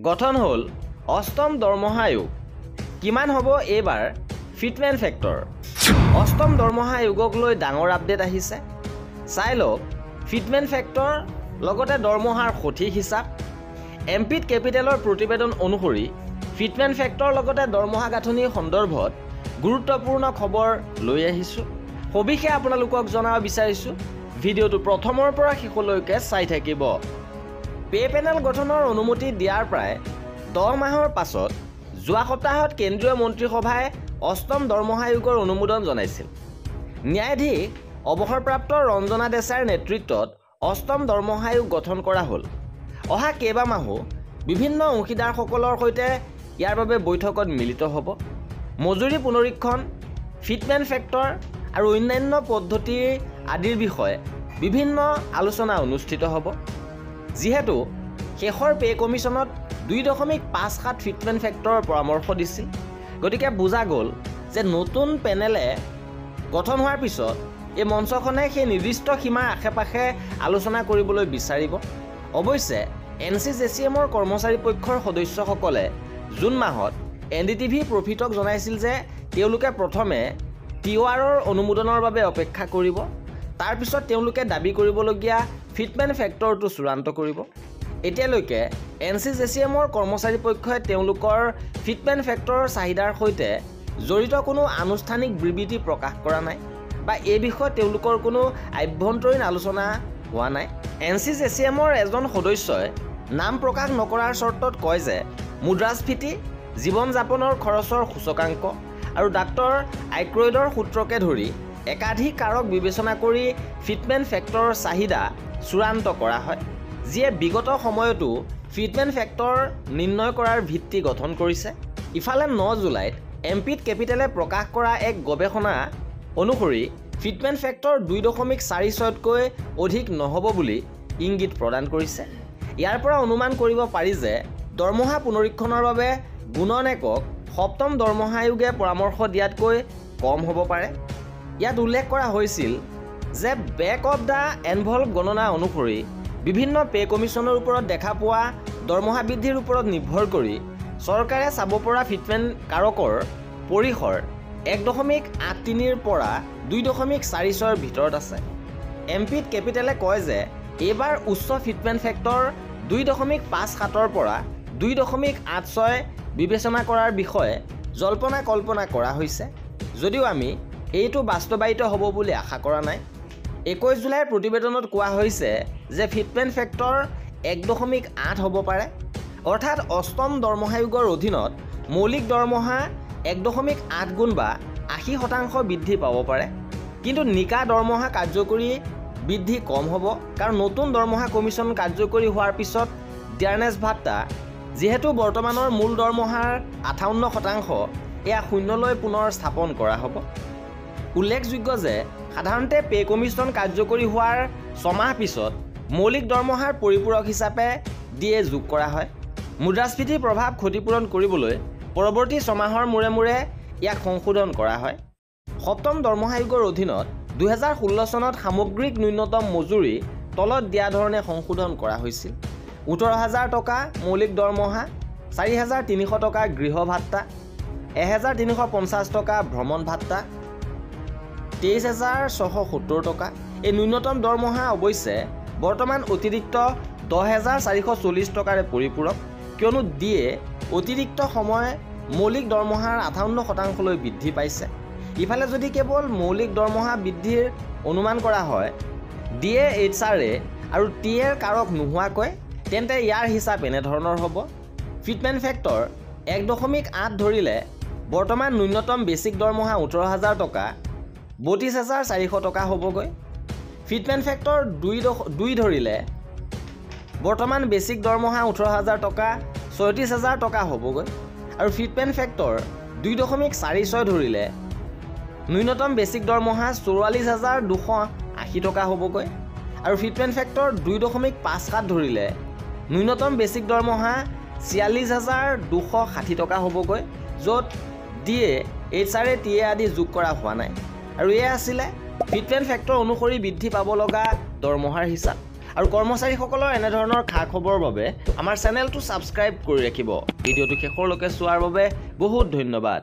গঠন হ'ল অষ্টম দৰমহা আয়োগ। কিমান হ'ব এইবাৰ ফিটমেণ্ট ফেক্টৰ? অষ্টম দৰমহা আয়োগক লৈ ডাঙৰ আপডেট আহিছে। চাই লওক ফিটমেণ্ট ফেক্টৰ লগতে দৰমহাৰ সঠিক হিচাপ। এমপিত কেপিটেলৰ প্ৰতিবেদন অনুসৰি ফিটমেণ্ট ফেক্টৰ লগতে দৰমহা গাঁথনিৰ সন্দৰ্ভত গুৰুত্বপূৰ্ণ খবৰ লৈ আহিছোঁ। সবিশেষ আপোনালোকক জনাব বিচাৰিছোঁ। ভিডিঅ'টো প্ৰথমৰ পৰা শেষলৈকে চাই থাকিব। পে পেনেল গঠনৰ অনুমতি দিয়াৰ প্ৰায় 10 মাহৰ পাছত যোৱা সপ্তাহত কেন্দ্ৰীয় মন্ত্ৰীসভাই অষ্টম দৰমহা আয়োগৰ অনুমোদন জনাইছিল। ন্যায়াধীশ অৱসৰপ্ৰাপ্ত ৰঞ্জনা দেশাইৰ নেতৃত্বত অষ্টম দৰমহা আয়োগ গঠন কৰা হ'ল। অহা কেইবামাহো বিভিন্ন অংশীদাৰসকলৰ সৈতে ইয়াৰ বাবে বৈঠকত মিলিত হ'ব। মজুৰি পুনৰীক্ষণ, ফিটমেণ্ট ফেক্টৰ আৰু অন্যান্য পদ্ধতি আদিৰ বিষয়ে বিভিন্ন আলোচনা অনুষ্ঠিত হ'ব। যিহেতু শেষৰ পে কমিশ্যনত 2.57 ফিটমেণ্ট ফেক্টৰৰ পৰামৰ্শ দিছিল, গতিকে বুজা গ'ল যে নতুন পেনেলে গঠন হোৱাৰ পিছত এই মঞ্চখনে সেই নিৰ্দিষ্ট সীমাৰ আশে-পাশে আলোচনা কৰিবলৈ বিচাৰিব। অৱশ্যে NCJCM-ৰ কৰ্মচাৰী পক্ষৰ সদস্যসকলে জুন মাহত NDTV প্ৰফিটক জনাইছিল যে তেওঁলোকে প্ৰথমে TOR-ৰ অনুমোদনৰ বাবে অপেক্ষা কৰিব। তাৰ পিছত তেওঁলোকে দাবী কৰিবলগীয়া ফিটমেণ্ট ফেক্টৰটো চূড়ান্ত কৰিব। এতিয়ালৈকে NCJCM-ৰ কৰ্মচাৰী পক্ষই তেওঁলোকৰ ফিটমেণ্ট ফেক্টৰৰ চাহিদাৰ সৈতে জড়িত কোনো আনুষ্ঠানিক বিবৃতি প্ৰকাশ কৰা নাই বা এই বিষয়ত তেওঁলোকৰ কোনো আভ্যন্তৰীণ আলোচনা হোৱা নাই। NCJCM-ৰ এজন সদস্যই নাম প্ৰকাশ নকৰাৰ চৰ্তত কয় যে মুদ্ৰাস্ফীতি, জীৱন যাপনৰ খৰচৰ সূচকাংক আৰু ডাক্তৰ আইক্ৰয়ডৰ সূত্ৰকে ধৰি একাধিক কাৰক বিবেচনা কৰি ফিটমেণ্ট ফেক্টৰৰ চাহিদা চূড়ান্ত কৰা হয়, যিয়ে বিগত সময়তো ফিটমেণ্ট ফেক্টৰ নিৰ্ণয় কৰাৰ ভিত্তি গঠন কৰিছে। ইফালে 9 জুলাইত এমপিত কেপিটেলে প্ৰকাশ কৰা এক গৱেষণা অনুসৰি ফিটমেণ্ট ফেক্টৰ 2.46তকৈ অধিক নহ'ব বুলি ইংগিত প্ৰদান কৰিছে। ইয়াৰ পৰা অনুমান কৰিব পাৰি যে দৰমহা পুনৰীক্ষণৰ বাবে গুণন একক সপ্তম দৰমহা আয়োগে পৰামৰ্শ দিয়াতকৈ কম হ'ব পাৰে। ইয়াত উল্লেখ কৰা হৈছিল যে বেক অৱ দ্য এনভলভ গণনা অনুসৰি বিভিন্ন পে কমিশ্যনৰ ওপৰত দেখা পোৱা দৰমহা বৃদ্ধিৰ ওপৰত নিৰ্ভৰ কৰি চৰকাৰে চাব পৰা ফিটমেণ্ট কাৰকৰ পৰিসৰ 1.83ৰ পৰা 2.46ৰ ভিতৰত আছে। এমপিত কেপিটেলে কয় যে এইবাৰ উচ্চ ফিটমেণ্ট ফেক্টৰ 2.57ৰ পৰা 2.86 বিবেচনা কৰাৰ বিষয়ে জল্পনা কল্পনা কৰা হৈছে, যদিও আমি এইটো বাস্তৱায়িত হ'ব বুলি আশা কৰা নাই। 21 জুলাইৰ প্ৰতিবেদনত কোৱা হৈছে যে ফিটমেণ্ট ফেক্টৰ 1.8 হ'ব পাৰে, অৰ্থাৎ অষ্টম দৰমহা আয়োগৰ অধীনত মৌলিক দৰমহা 1.8 গুণ বা 80% বৃদ্ধি পাব পাৰে। কিন্তু নিকা দৰমহা কাৰ্যকৰী বৃদ্ধি কম হ'ব, কাৰণ নতুন দৰমহা কমিশ্যন কাৰ্যকৰী হোৱাৰ পিছত ডিয়াৰনেছ ভাত্তা যিহেতু বৰ্তমানৰ মূল দৰমহাৰ 58%, এয়া শূন্যলৈ পুনৰ স্থাপন কৰা হ'ব। উল্লেখযোগ্য যে সাধাৰণতে পে কমিশ্যন কাৰ্যকৰী হোৱাৰ 6 মাহ পিছত মৌলিক দৰমহাৰ পৰিপূৰক হিচাপে DA যোগ কৰা হয়। মুদ্ৰাস্ফীতিৰ প্ৰভাৱ ক্ষতিপূৰণ কৰিবলৈ পৰৱৰ্তী 6 মাহৰ মূৰে মূৰে ইয়াক সংশোধন কৰা হয়। সপ্তম দৰমহা আয়োগৰ অধীনত 2016 চনত সামগ্ৰিক ন্যূনতম মজুৰি তলত দিয়া ধৰণে সংশোধন কৰা হৈছিল। 18,000 টকা মৌলিক দৰমহা, 4,300 টকা গৃহ ভাত্তা, 1,350 টকা ভ্ৰমণ ভাত্তা, 23,670 টকা। এই ন্যূনতম দৰমহা অৱশ্যে বৰ্তমান অতিৰিক্ত 10,440 টকাৰে পৰিপূৰক, কিয়নো DA অতিৰিক্ত সময় মৌলিক দৰমহাৰ 58%লৈ বৃদ্ধি পাইছে। ইফালে যদি কেৱল মৌলিক দৰমহা বৃদ্ধিৰ অনুমান কৰা হয় DA, HRA আৰু TAৰ কাৰক নোহোৱাকৈ, তেন্তে ইয়াৰ হিচাপ এনেধৰণৰ হ'ব। ফিটমেণ্ট ফেক্টৰ 1.8 ধৰিলে বৰ্তমান ন্যূনতম বেচিক দৰমহা 18,000 টকা 32,400 টকা হ'বগৈ। ফিটমেণ্ট ফেক্টৰ 2 ধৰিলে বৰ্তমান বেচিক দৰমহা 18,000 টকা 34,000 টকা হ'বগৈ। আৰু ফিটমেণ্ট ফেক্টৰ 2.46 ধৰিলে ন্যূনতম বেচিক দৰমহা 44,280 টকা হ'বগৈ। আৰু ফিটমেণ্ট ফেক্টৰ 2.57 ধৰিলে ন্যূনতম বেচিক দৰমহা 46,260 টকা হ'বগৈ, য'ত DA, HRA, TA আদি যোগ কৰা হোৱা নাই। আৰু এয়া আছিলে ফিটমেণ্ট ফেক্টৰ অনুসৰি বৃদ্ধি পাব লগা দৰমহাৰ হিচাপ। আৰু কৰ্মচাৰীসকলৰ এনেধৰণৰ খা খবৰৰ বাবে আমাৰ চেনেলটো ছাবস্ক্ৰাইব কৰি ৰাখিব। ভিডিঅ'টো শেষলৈকে চোৱাৰ বাবে বহুত ধন্যবাদ।